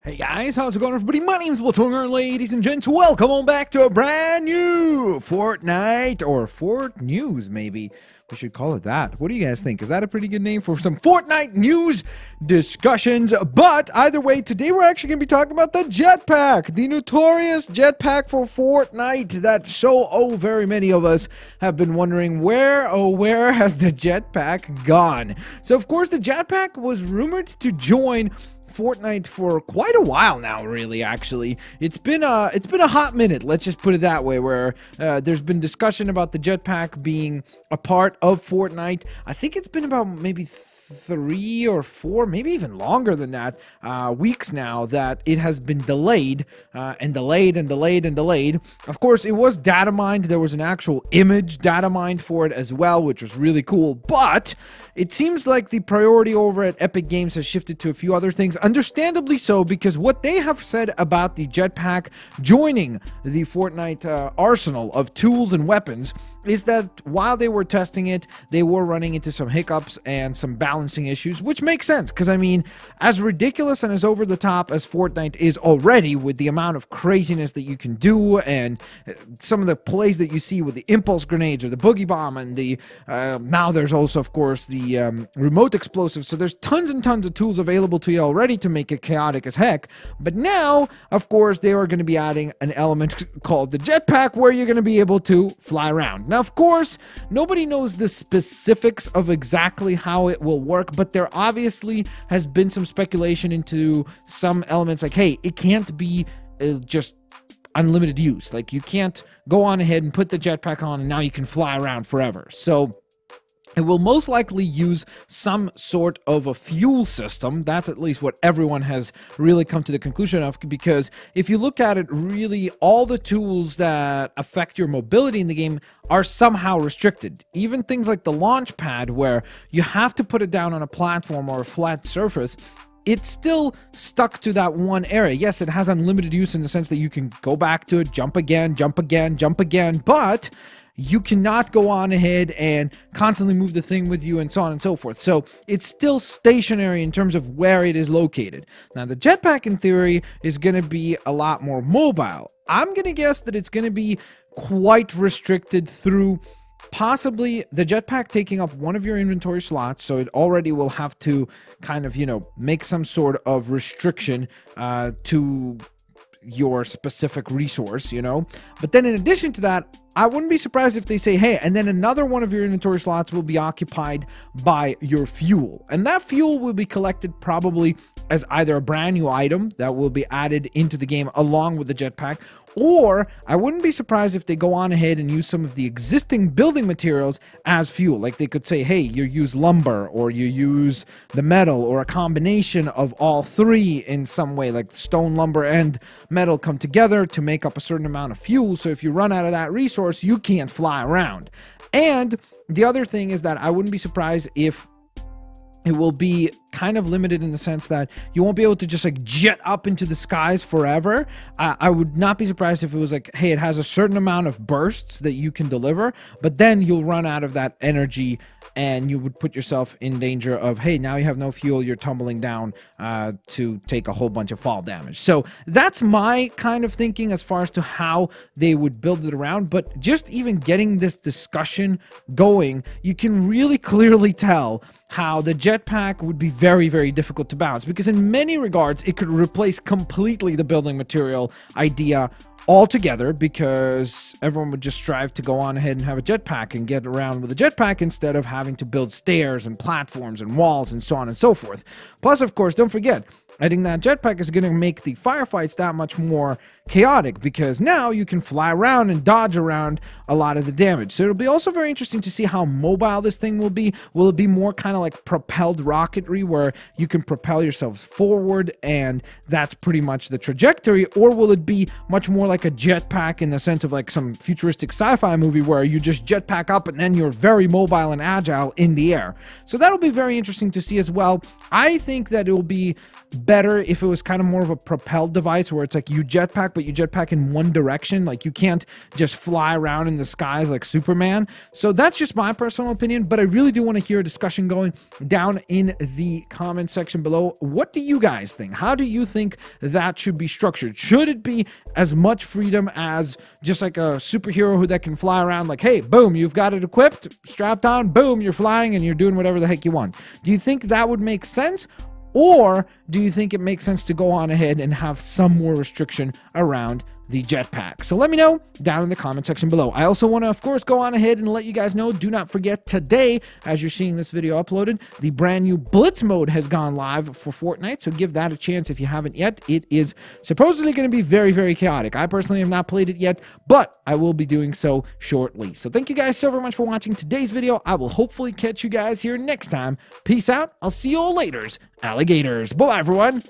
Hey guys, how's it going everybody? My name's Blitzonger, ladies and gents. Welcome on back to a brand new Fortnite, or Fort News maybe. We should call it that. What do you guys think? Is that a pretty good name for some Fortnite news discussions? But either way, today we're actually going to be talking about the Jetpack, the notorious Jetpack for Fortnite that very many of us have been wondering where has the Jetpack gone? So of course the Jetpack was rumored to join Fortnite for quite a while now, really. Actually, it's been a hot minute, let's just put it that way, where there's been discussion about the Jetpack being a part of Fortnite. I think it's been about maybe 3 or 4, maybe even longer than that, weeks now that it has been delayed and delayed and delayed and delayed. Of course, it was data mined. There was an actual image data mined for it as well, which was really cool. But it seems like the priority over at Epic Games has shifted to a few other things, understandably so, because what they have said about the Jetpack joining the Fortnite arsenal of tools and weapons is that while they were testing it, they were running into some hiccups and some balancing issues, which makes sense, because I mean, as ridiculous and as over the top as Fortnite is already, with the amount of craziness that you can do and some of the plays that you see with the impulse grenades or the boogie bomb and the now there's also of course the remote explosives, so there's tons and tons of tools available to you already to make it chaotic as heck. But now of course they are going to be adding an element called the Jetpack, where you're going to be able to fly around. Now of course nobody knows the specifics of exactly how it will work, but there obviously has been some speculation into some elements, like, hey, it can't be just unlimited use. Like, you can't go on ahead and put the Jetpack on and now you can fly around forever. So it will most likely use some sort of a fuel system. That's at least what everyone has really come to the conclusion of, because if you look at it, really all the tools that affect your mobility in the game are somehow restricted. Even things like the launch pad, where you have to put it down on a platform or a flat surface, it's still stuck to that one area. Yes, it has unlimited use in the sense that you can go back to it, jump again, jump again, jump again, but you cannot go on ahead and constantly move the thing with you and so on and so forth. So it's still stationary in terms of where it is located. Now the Jetpack in theory is going to be a lot more mobile. I'm going to guess that it's going to be quite restricted through possibly the Jetpack taking up one of your inventory slots, so it already will have to kind of, you know, make some sort of restriction to your specific resource, you know. But then in addition to that, I wouldn't be surprised if they say, hey, and then another one of your inventory slots will be occupied by your fuel. And that fuel will be collected probably as either a brand new item that will be added into the game along with the Jetpack, or I wouldn't be surprised if they go on ahead and use some of the existing building materials as fuel. Like they could say, hey, you use lumber, or you use the metal, or a combination of all three in some way, like stone, lumber, and metal come together to make up a certain amount of fuel. So if you run out of that resource, you can't fly around. And the other thing is that I wouldn't be surprised if it will be kind of limited in the sense that you won't be able to just like jet up into the skies forever. I would not be surprised if it was like, hey, it has a certain amount of bursts that you can deliver, but then you'll run out of that energy and you would put yourself in danger of, hey, now you have no fuel, you're tumbling down to take a whole bunch of fall damage. So that's my kind of thinking as far as to how they would build it around. But just even getting this discussion going, you can really clearly tell how the Jetpack would be very, very difficult to balance, because in many regards it could replace completely the building material idea altogether, because everyone would just strive to go on ahead and have a Jetpack and get around with a Jetpack instead of having to build stairs and platforms and walls and so on and so forth. Plus, of course, don't forget, adding that Jetpack is going to make the firefights that much more chaotic, because now you can fly around and dodge around a lot of the damage. So it'll be also very interesting to see how mobile this thing will be. Will it be more kind of like propelled rocketry, where you can propel yourselves forward and that's pretty much the trajectory, or will it be much more like a jetpack in the sense of like some futuristic sci-fi movie where you just jetpack up and then you're very mobile and agile in the air? So that'll be very interesting to see as well. I think that it will be better if it was kind of more of a propelled device where it's like you jetpack, but you jetpack in one direction. Like you can't just fly around in the skies like Superman. So that's just my personal opinion, but I really do want to hear a discussion going down in the comment section below. What do you guys think? How do you think that should be structured? Should it be as much freedom as just like a superhero who that can fly around like, hey, boom, you've got it equipped, strapped on, boom, you're flying and you're doing whatever the heck you want? Do you think that would make sense? Or do you think it makes sense to go on ahead and have some more restriction around the jetpack? So let me know down in the comment section below. I also want to, of course, go on ahead and let you guys know, do not forget today, as you're seeing this video uploaded, the brand new Blitz mode has gone live for Fortnite. So give that a chance if you haven't yet. It is supposedly going to be very, very chaotic. I personally have not played it yet, but I will be doing so shortly. So thank you guys so very much for watching today's video. I will hopefully catch you guys here next time. Peace out. I'll see you all later, alligators. Bye, everyone.